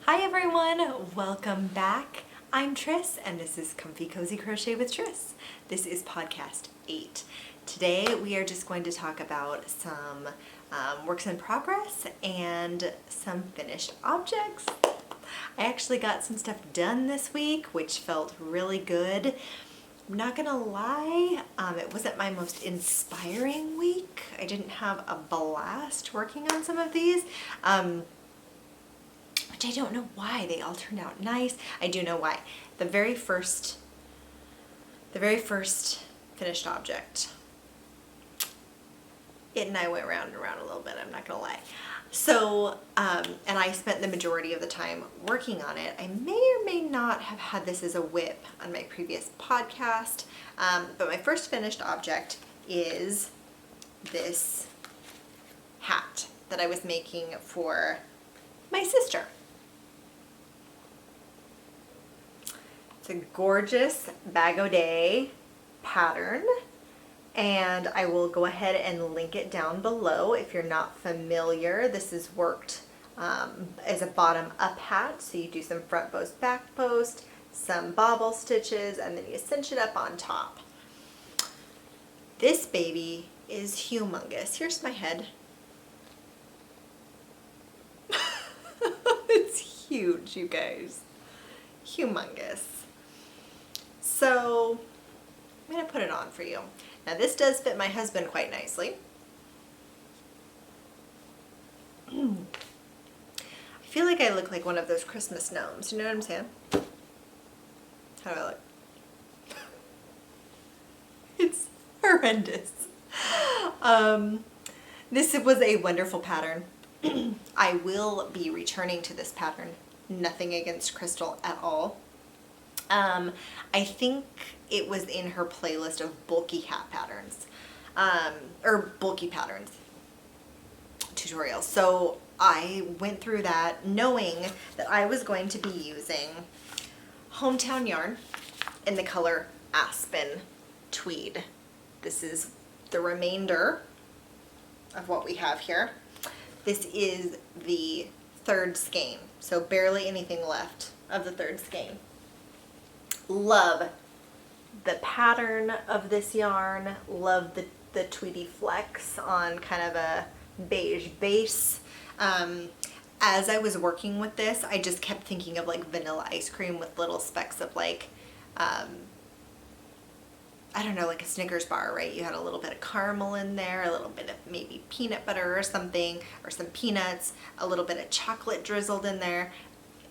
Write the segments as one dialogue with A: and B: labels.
A: Hi everyone, welcome back. I'm Triss and this is Comfy Cozy Crochet with Triss. This is podcast 8. Today we are just going to talk about some works in progress and some finished objects. I actually got some stuff done this week, which felt really good. I'm not gonna lie, it wasn't my most inspiring week. I didn't have a blast working on some of these. Which I don't know why. They all turned out nice. I do know why. The very first finished object, it and I went round and round a little bit, I'm not gonna lie. So, and I spent the majority of the time working on it. I may or may not have had this as a whip on my previous podcast, but my first finished object is this hat that I was making for my sister. It's a gorgeous Bag O Day pattern, and I will go ahead and link it down below if you're not familiar. This is worked as a bottom-up hat, so you do some front post, back post, some bobble stitches, and then you cinch it up on top. This baby is humongous. Here's my head. It's huge, you guys. Humongous. So I'm going to put it on for you. Now this does fit my husband quite nicely. I feel like I look like one of those Christmas gnomes. You know what I'm saying? How do I look? It's horrendous. This was a wonderful pattern. I will be returning to this pattern. Nothing against Crystal at all. I think it was in her playlist of bulky hat patterns, or bulky patterns tutorials. So I went through that knowing that I was going to be using Hometown yarn in the color Aspen Tweed. This is the remainder of what we have here. This is the third skein, so barely anything left of the third skein. Love the pattern of this yarn, love the Tweedy flecks on kind of a beige base. As I was working with this, I just kept thinking of like vanilla ice cream with little specks of like, I don't know, like a Snickers bar, right? You had a little bit of caramel in there, a little bit of maybe peanut butter or something, or some peanuts, a little bit of chocolate drizzled in there.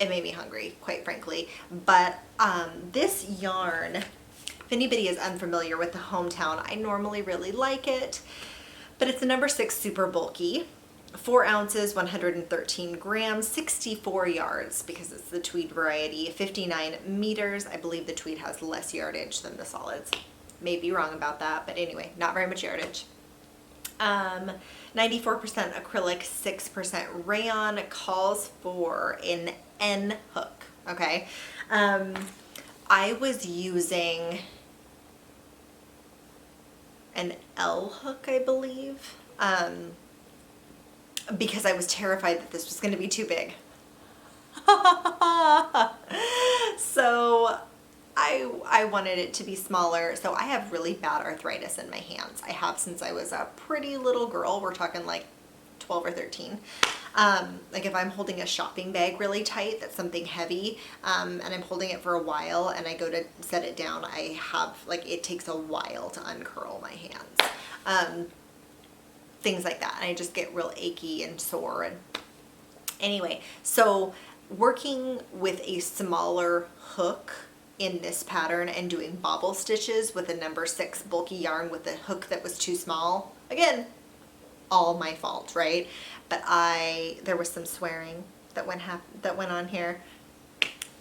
A: It made me hungry, quite frankly. But this yarn, if anybody is unfamiliar with the Hometown, I normally really like it, but it's a number 6 super bulky, 4 ounces, 113 grams, 64 yards because it's the tweed variety, 59 meters. I believe the tweed has less yardage than the solids. May be wrong about that, but anyway, not very much yardage. 94% acrylic, 6% rayon, calls for an N hook, okay? I was using an L hook, I believe, because I was terrified that this was going to be too big. So I wanted it to be smaller. So I have really bad arthritis in my hands. I have since I was a pretty little girl. We're talking like 12 or 13. Like if I'm holding a shopping bag really tight, that's something heavy, and I'm holding it for a while and I go to set it down, I have, like, it takes a while to uncurl my hands. Things like that. And I just get real achy and sore. And anyway, so working with a smaller hook in this pattern and doing bobble stitches with a number 6 bulky yarn with a hook that was too small, again, all my fault, right? But there was some swearing that went on here.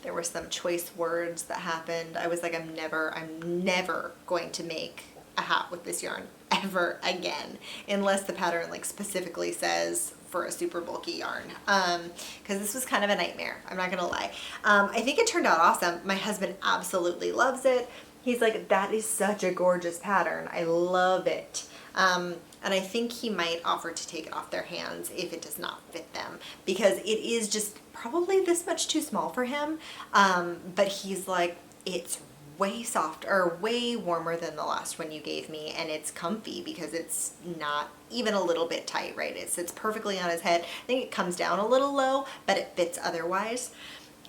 A: There were some choice words that happened. I was like, I'm never going to make a hat with this yarn ever again, unless the pattern like specifically says for a super bulky yarn, because this was kind of a nightmare, I'm not gonna lie. I think it turned out awesome. My husband absolutely loves it. He's like, that is such a gorgeous pattern, I love it. And I think he might offer to take it off their hands if it does not fit them, because it is just probably this much too small for him. But he's like, it's way soft or way warmer than the last one you gave me, and it's comfy because it's not even a little bit tight, right? It sits perfectly on his head. I think it comes down a little low, but it fits otherwise.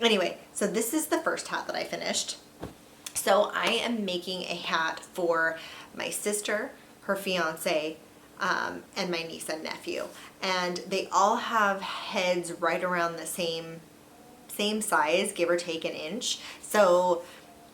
A: Anyway, so this is the first hat that I finished. So I am making a hat for my sister, her fiance, and my niece and nephew. And they all have heads right around the same size, give or take an inch. So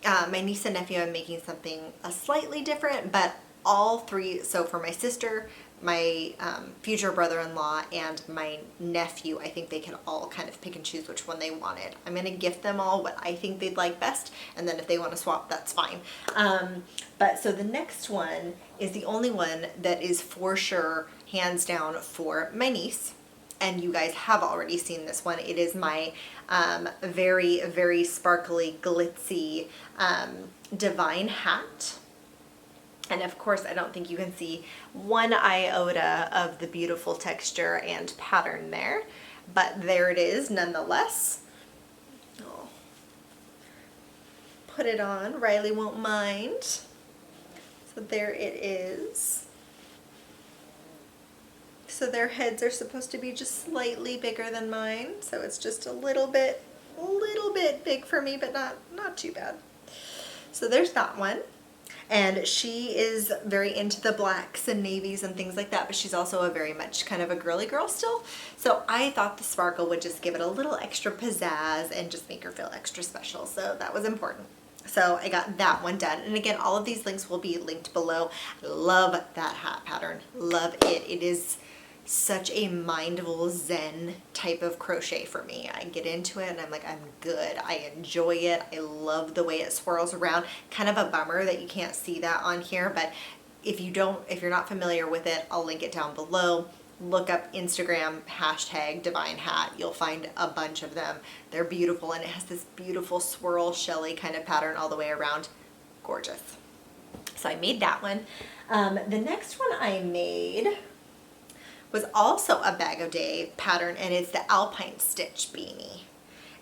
A: my niece and nephew, I'm making something slightly different, but all three, so for my sister, my future brother-in-law, and my nephew, I think they can all kind of pick and choose which one they wanted. I'm going to gift them all what I think they'd like best, and then if they want to swap, that's fine. But so the next one is the only one that is for sure, hands down, for my niece. And you guys have already seen this one. It is my very, very sparkly, glitzy divine hat. And of course, I don't think you can see one iota of the beautiful texture and pattern there, but there it is nonetheless. I'll put it on. Riley won't mind. So there it is. So their heads are supposed to be just slightly bigger than mine. So it's just a little bit big for me, but not too bad. So there's that one. And she is very into the blacks and navies and things like that, but she's also a very much kind of a girly girl still. So I thought the sparkle would just give it a little extra pizzazz and just make her feel extra special. So that was important. So I got that one done. And again, all of these links will be linked below. I love that hat pattern. Love it. It is such a mindful zen type of crochet for me. I get into it and I'm like, I'm good. I enjoy it. I love the way it swirls around. Kind of a bummer that you can't see that on here, but if you're not familiar with it, I'll link it down below. Look up Instagram hashtag divine hat. You'll find a bunch of them. They're beautiful, and it has this beautiful swirl shelly kind of pattern all the way around. Gorgeous. So I made that one. The next one I made was also a Bag O Day pattern, and it's the Alpine stitch beanie.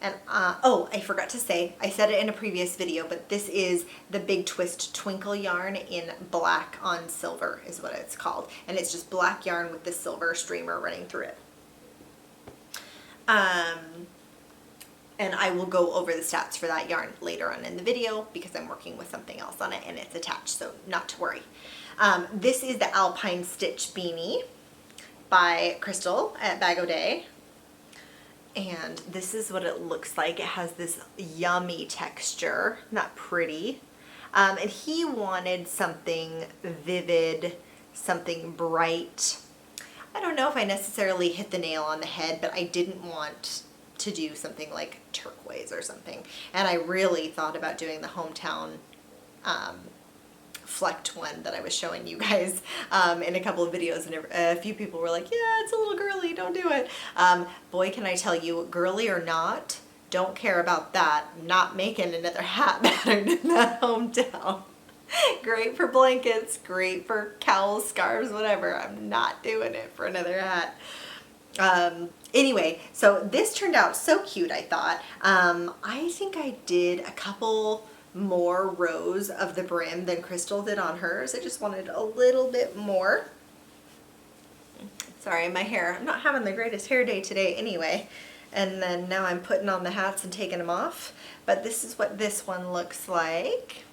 A: And oh, I forgot to say, I said it in a previous video, but this is the Big Twist Twinkle yarn in black on silver is what it's called. And it's just black yarn with this silver streamer running through it. And I will go over the stats for that yarn later on in the video because I'm working with something else on it and it's attached, so not to worry. This is the Alpine stitch beanie by Crystal at Bag O Day. And this is what it looks like. It has this yummy texture, not pretty. And he wanted something vivid, something bright. I don't know if I necessarily hit the nail on the head, but I didn't want to do something like turquoise or something. And I really thought about doing the hometown flecked one that I was showing you guys in a couple of videos, and a few people were like, yeah, it's a little girly, don't do it. Boy, can I tell you, girly or not, don't care about that. I'm not making another hat pattern in that hometown. Great for blankets, great for cowls, scarves, whatever. I'm not doing it for another hat. Anyway, so this turned out so cute, I thought. I think I did a couple more rows of the brim than Crystal did on hers. I just wanted a little bit more. Sorry, my hair. I'm not having the greatest hair day today anyway. And then now I'm putting on the hats and taking them off. But this is what this one looks like.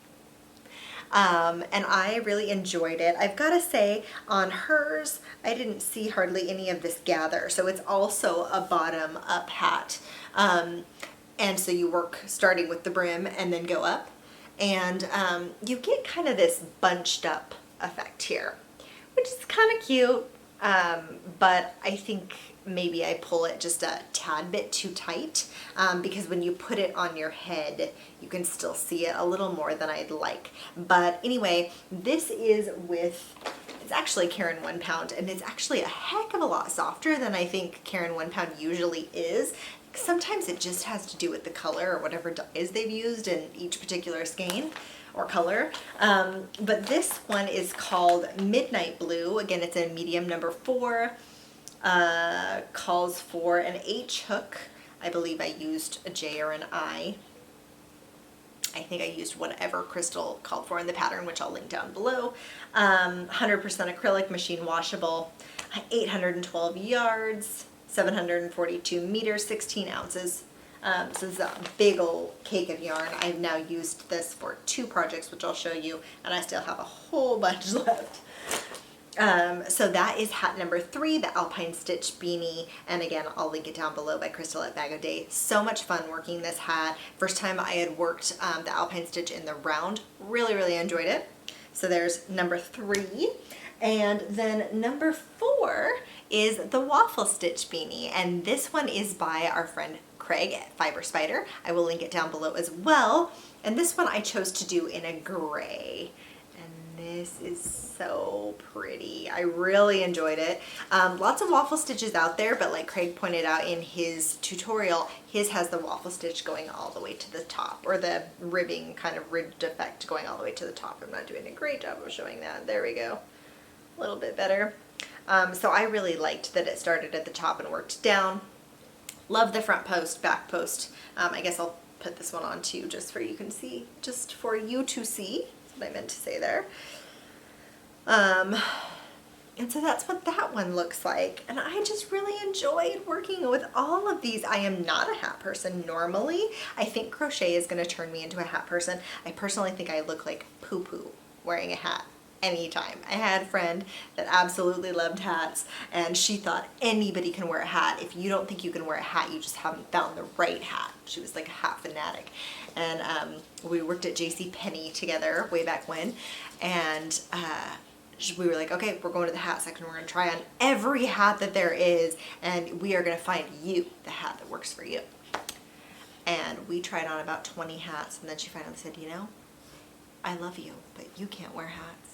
A: And I really enjoyed it. I've got to say, on hers, I didn't see hardly any of this gather. So it's also a bottom up hat. And so you work starting with the brim and then go up. And you get kind of this bunched up effect here, which is kind of cute. But I think maybe I pull it just a tad bit too tight because when you put it on your head, you can still see it a little more than I'd like. But anyway, this is with, it's actually Caron 1 pound, and it's actually a heck of a lot softer than I think Caron 1 pound usually is. Sometimes it just has to do with the color or whatever dyes they've used in each particular skein or color. But this one is called Midnight Blue. Again, it's a medium number 4. Calls for an H hook. I believe I used a J or an I. I think I used whatever Crystal called for in the pattern, which I'll link down below. 100% acrylic, machine washable, 812 yards, 742 meters, 16 ounces. So this is a big old cake of yarn. I've now used this for 2 projects, which I'll show you, and I still have a whole bunch left. So that is hat number 3, the Alpine Stitch Beanie. And again, I'll link it down below by Crystal at Bag O Day. So much fun working this hat. First time I had worked the Alpine Stitch in the round. Really, really enjoyed it. So there's number 3. And then number 4 is the Waffle Stitch Beanie. And this one is by our friend Craig at Fiber Spider. I will link it down below as well. And this one I chose to do in a gray. This is so pretty. I really enjoyed it. Lots of waffle stitches out there, but like Craig pointed out in his tutorial, his has the waffle stitch going all the way to the top, or the ribbing kind of ribbed effect going all the way to the top. I'm not doing a great job of showing that. There we go. A little bit better. So I really liked that it started at the top and worked down. Love the front post, back post. I guess I'll put this one on too, just for you can see, just for you to see. What I meant to say there. And so that's what that one looks like. And I just really enjoyed working with all of these. I am not a hat person normally. I think crochet is going to turn me into a hat person. I personally think I look like poo-poo wearing a hat anytime. I had a friend that absolutely loved hats, and she thought anybody can wear a hat. If you don't think you can wear a hat, you just haven't found the right hat. She was like a hat fanatic. And we worked at JCPenney together way back when, and we were like, okay, we're going to the hat section. We're going to try on every hat that there is, and we are going to find you the hat that works for you. And we tried on about 20 hats, and then she finally said, you know, I love you, but you can't wear hats.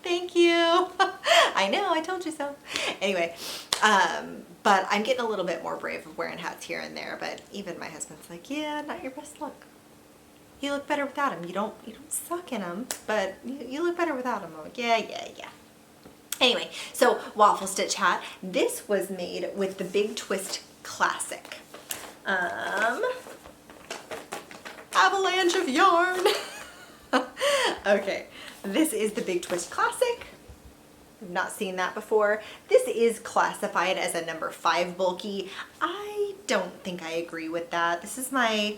A: Thank you. I know, I told you so. Anyway, but I'm getting a little bit more brave of wearing hats here and there, but even my husband's like, yeah, not your best look. You look better without them. You don't suck in them, but you look better without them. I'm like, yeah. Anyway, so waffle stitch hat. This was made with the Big Twist Classic. Avalanche of yarn. Okay, this is the Big Twist Classic. I've not seen that before. This is classified as a number 5 bulky. I don't think I agree with that. This is my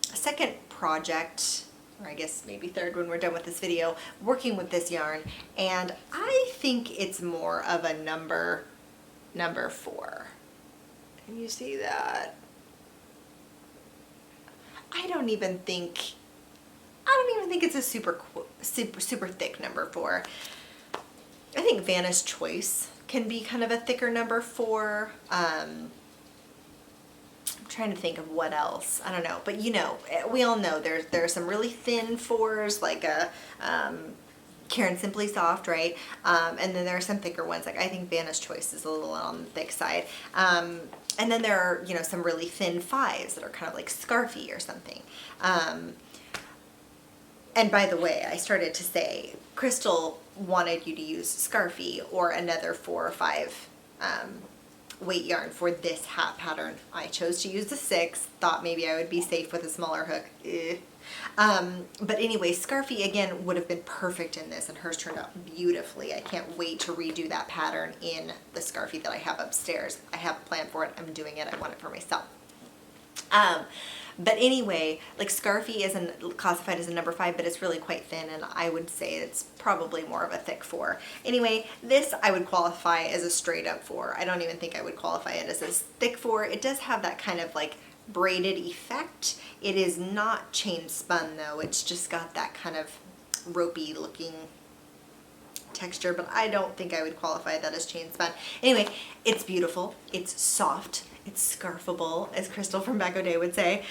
A: second project, or I guess maybe third when we're done with this video, working with this yarn, and I think it's more of a number 4. Can you see that? I don't even think it's a super thick number 4. I think Vanna's Choice can be kind of a thicker number 4. I'm trying to think of what else. I don't know, but you know, we all know there are some really thin 4s, like a Karen Simply Soft, right? And then there are some thicker ones. Like I think Vanna's Choice is a little on the thick side. And then there are, you know, some really thin 5s that are kind of like scarfy or something. And by the way, I started to say, Crystal wanted you to use scarfy or another 4 or 5 weight yarn for this hat pattern. I chose to use the 6, thought maybe I would be safe with a smaller hook. But anyway, scarfy again would have been perfect in this, and hers turned out beautifully. I can't wait to redo that pattern in the scarfy that I have upstairs. I have a plan for it. I'm doing it. I want it for myself. But anyway, like scarfy isn't classified as a number 5, but it's really quite thin, and I would say it's probably more of a thick 4. Anyway, this I would qualify as a straight up 4. I don't even think I would qualify it as a thick 4. It does have that kind of like braided effect. It is not chain spun though. It's just got that kind of ropey looking texture, but I don't think I would qualify that as chain spun. Anyway, it's beautiful. It's soft. It's scarfable, as Crystal from Bag O Day would say.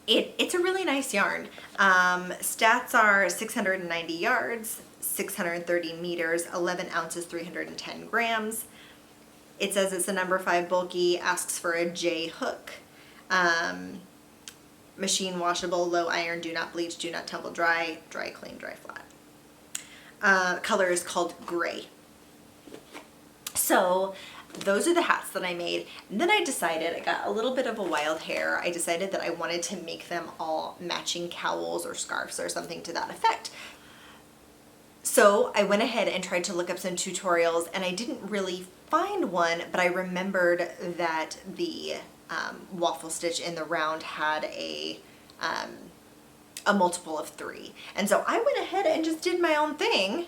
A: It's a really nice yarn. Stats are 690 yards, 630 meters, 11 ounces, 310 grams. It says it's a number 5 bulky, asks for a J hook. Machine washable, low iron, do not bleach, do not tumble dry, dry clean, dry flat. Color is called gray. So those are the hats that I made. And then I decided, I got a little bit of a wild hair. I decided that I wanted to make them all matching cowls or scarves or something to that effect. So I went ahead and tried to look up some tutorials, and I didn't really find one, but I remembered that the waffle stitch in the round had a multiple of 3. And so I went ahead and just did my own thing,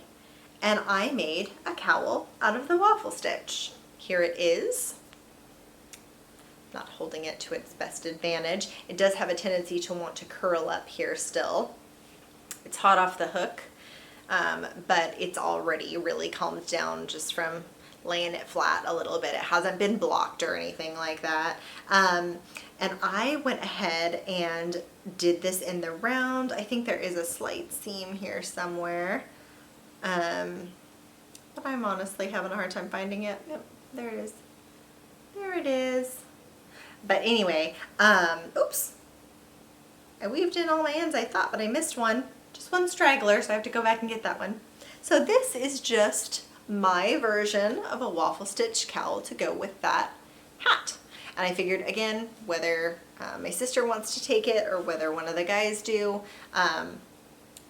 A: and I made a cowl out of the waffle stitch. Here it is. Not holding it to its best advantage. It does have a tendency to want to curl up here still. It's hot off the hook, but it's already really calmed down just from laying it flat a little bit. It hasn't been blocked or anything like that. And I went ahead and did this in the round. I think there is a slight seam here somewhere. But I'm honestly having a hard time finding it. Yep, there it is. There it is. But anyway, oops. I weaved in all my ends, I thought, but I missed one. Just one straggler, so I have to go back and get that one. So this is just my version of a waffle stitch cowl to go with that hat. And I figured, again, whether my sister wants to take it or whether one of the guys do,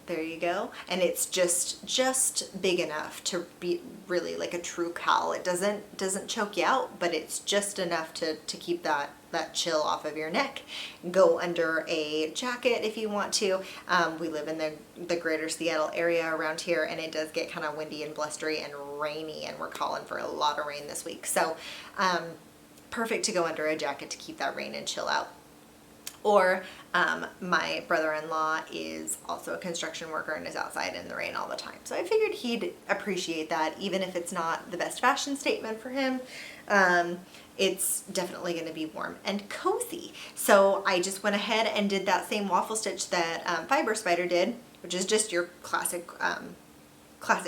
A: there you go. And it's just big enough to be really like a true cowl. It doesn't choke you out, but it's just enough to keep that chill off of your neck. Go under a jacket if you want to. We live in the greater Seattle area around here, and it does get kind of windy and blustery and rainy, and we're calling for a lot of rain this week. So perfect to go under a jacket to keep that rain and chill out. Or my brother-in-law is also a construction worker and is outside in the rain all the time. So I figured he'd appreciate that, even if it's not the best fashion statement for him. It's definitely going to be warm and cozy. So I just went ahead and did that same waffle stitch that Fiber Spider did, which is just your classic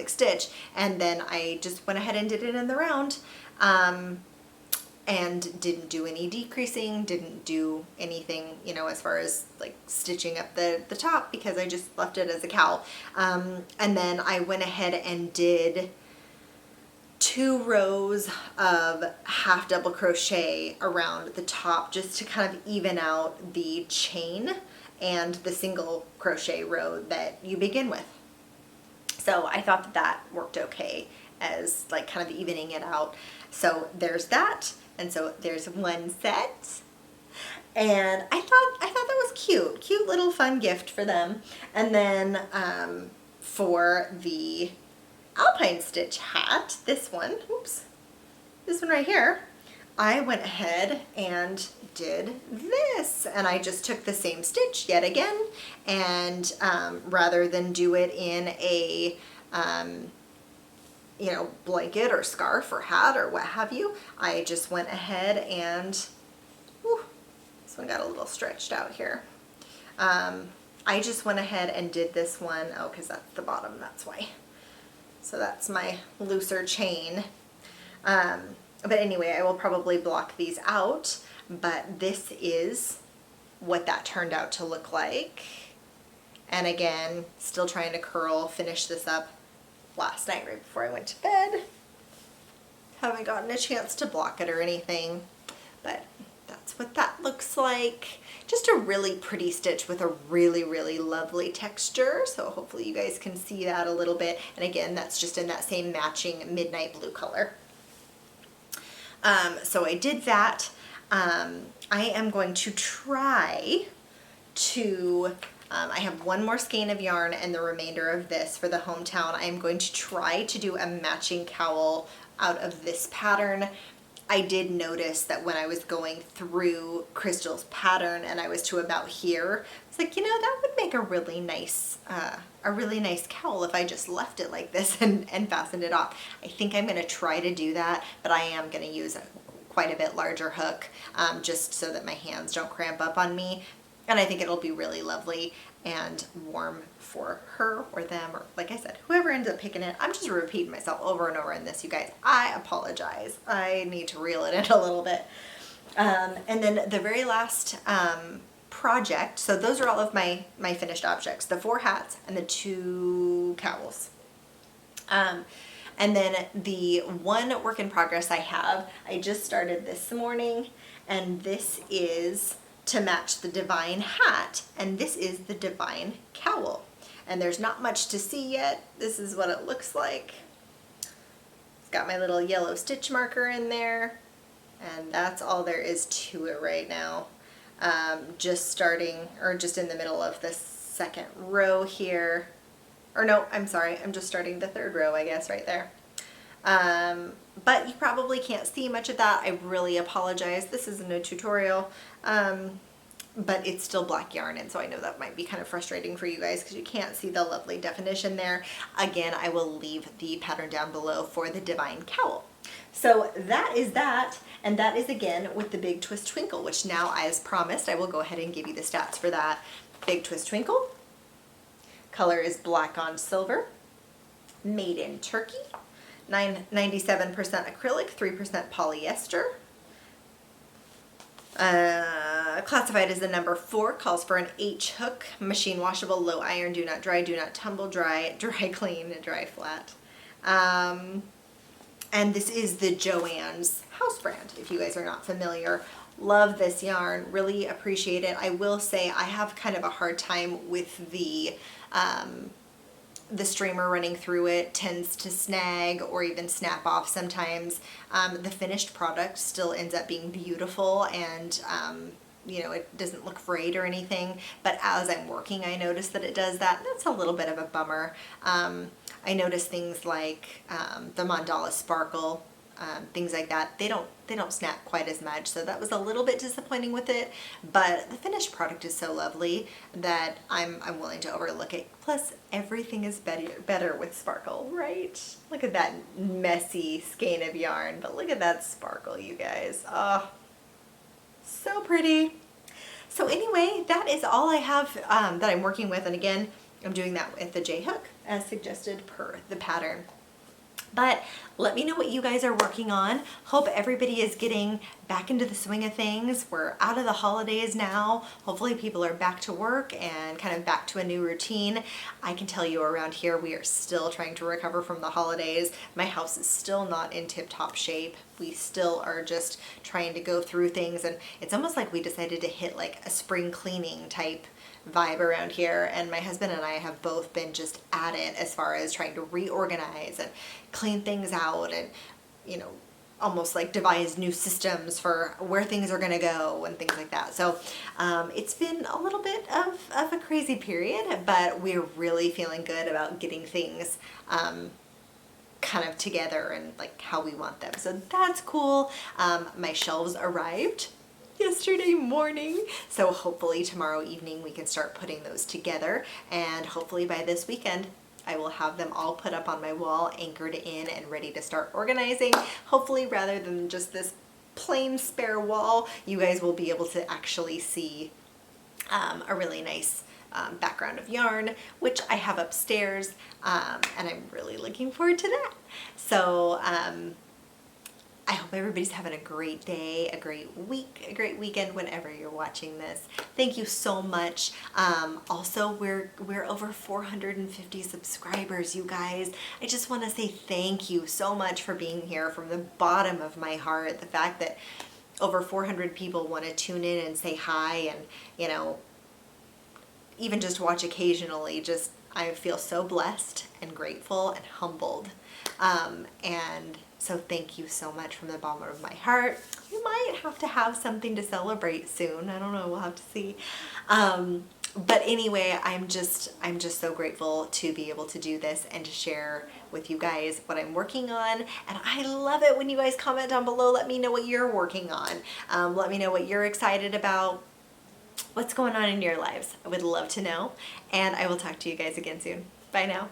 A: stitch. And then I just went ahead and did it in the round. And didn't do any decreasing, didn't do anything, you know, as far as like stitching up the top, because I just left it as a cowl. And then I went ahead and did 2 rows of half double crochet around the top just to kind of even out the chain and the single crochet row that you begin with. So I thought that worked okay as like kind of evening it out. So there's that. And so there's one set, and I thought that was cute little fun gift for them. And then for the Alpine stitch hat, this one right here, I went ahead and did this, and I just took the same stitch yet again, and rather than do it in a you know, blanket or scarf or hat or what have you, I just went ahead and, whew, this one got a little stretched out here. I just went ahead and did this one, oh, because that's the bottom, that's why. So that's my looser chain. But anyway, I will probably block these out, but this is what that turned out to look like. And again, still trying to finish this up last night right before I went to bed. Haven't gotten a chance to block it or anything, but that's what that looks like. Just a really pretty stitch with a really lovely texture, so hopefully you guys can see that a little bit. And again, that's just in that same matching midnight blue color. So I did that. I am going to try to I have one more skein of yarn and the remainder of this for the hometown. I am going to try to do a matching cowl out of this pattern. I did notice that when I was going through Crystal's pattern and I was to about here, I was like, you know, that would make a really nice cowl if I just left it like this and fastened it off. I think I'm going to try to do that, but I am going to use quite a bit larger hook just so that my hands don't cramp up on me. And I think it'll be really lovely and warm for her or them, or like I said, whoever ends up picking it. I'm just repeating myself over and over in this, you guys. I apologize. I need to reel it in a little bit. And then the very last project, so those are all of my finished objects, the 4 hats and the 2 cowls. And then the one work in progress I have, I just started this morning, and this is to match the Divine hat, and this is the Divine cowl. And there's not much to see yet. This is what it looks like. It's got my little yellow stitch marker in there, and that's all there is to it right now. Just starting, or just in the middle of the second row here. Or no, I'm sorry, I'm just starting the third row, I guess, right there. But you probably can't see much of that. I really apologize. This isn't a tutorial, but it's still black yarn, and so I know that might be kind of frustrating for you guys because you can't see the lovely definition there. Again, I will leave the pattern down below for the Divine cowl. So that is that, and that is again with the Big Twist Twinkle, which now, as promised, I will go ahead and give you the stats for that. Big Twist Twinkle. Color is black on silver. Made in Turkey. 97% acrylic, 3% polyester. Classified as a number 4, calls for an H hook, machine washable, low iron, do not dry, do not tumble, dry clean, and dry flat. And this is the Joann's house brand, if you guys are not familiar. Love this yarn, really appreciate it. I will say I have kind of a hard time with the streamer running through it. Tends to snag or even snap off sometimes. The finished product still ends up being beautiful, and you know, it doesn't look frayed or anything, but as I'm working I notice that it does that. That's a little bit of a bummer. I notice things like the mandala sparkle, things like that, they don't snap quite as much, so that was a little bit disappointing with it, but the finished product is so lovely that I'm willing to overlook it. Plus everything is better with sparkle, right? Look at that messy skein of yarn, but look at that sparkle, you guys. Oh, so pretty. So anyway, that is all I have that I'm working with, and again, I'm doing that with the J hook as suggested per the pattern. But let me know what you guys are working on. Hope everybody is getting back into the swing of things. We're out of the holidays now. Hopefully people are back to work and kind of back to a new routine. I can tell you around here we are still trying to recover from the holidays. My house is still not in tip-top shape. We still are just trying to go through things, and it's almost like we decided to hit like a spring cleaning type vibe around here, and my husband and I have both been just at it as far as trying to reorganize and clean things out, and you know, almost like devise new systems for where things are going to go and things like that. So it's been a little bit of a crazy period, but we're really feeling good about getting things kind of together and like how we want them. So that's cool. My shelves arrived yesterday morning, so hopefully tomorrow evening we can start putting those together, and hopefully by this weekend I will have them all put up on my wall, anchored in and ready to start organizing. Hopefully, rather than just this plain spare wall, you guys will be able to actually see a really nice background of yarn, which I have upstairs, and I'm really looking forward to that. So I hope everybody's having a great day, a great week, a great weekend whenever you're watching this. Thank you so much. Also, we're over 450 subscribers, you guys. I just want to say thank you so much for being here from the bottom of my heart. The fact that over 400 people want to tune in and say hi, and you know, even just watch occasionally, just I feel so blessed and grateful and humbled. And so thank you so much from the bottom of my heart. We might have to have something to celebrate soon. I don't know, we'll have to see. But anyway, I'm just so grateful to be able to do this and to share with you guys what I'm working on. And I love it when you guys comment down below. Let me know what you're working on. Let me know what you're excited about. What's going on in your lives? I would love to know. And I will talk to you guys again soon. Bye now.